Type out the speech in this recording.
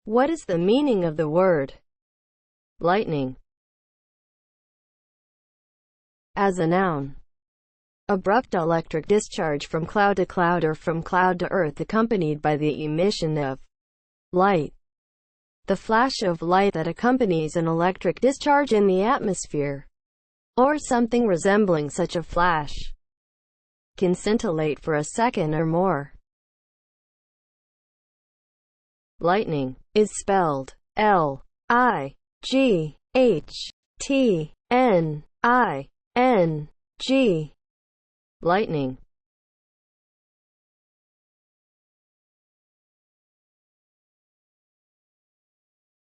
What is the meaning of the word lightning as a noun? Abrupt electric discharge from cloud to cloud or from cloud to earth accompanied by the emission of light. The flash of light that accompanies an electric discharge in the atmosphere, or something resembling such a flash, can scintillate for a second or more. Lightning is spelled L-I-G-H-T-N-I-N-G. Lightning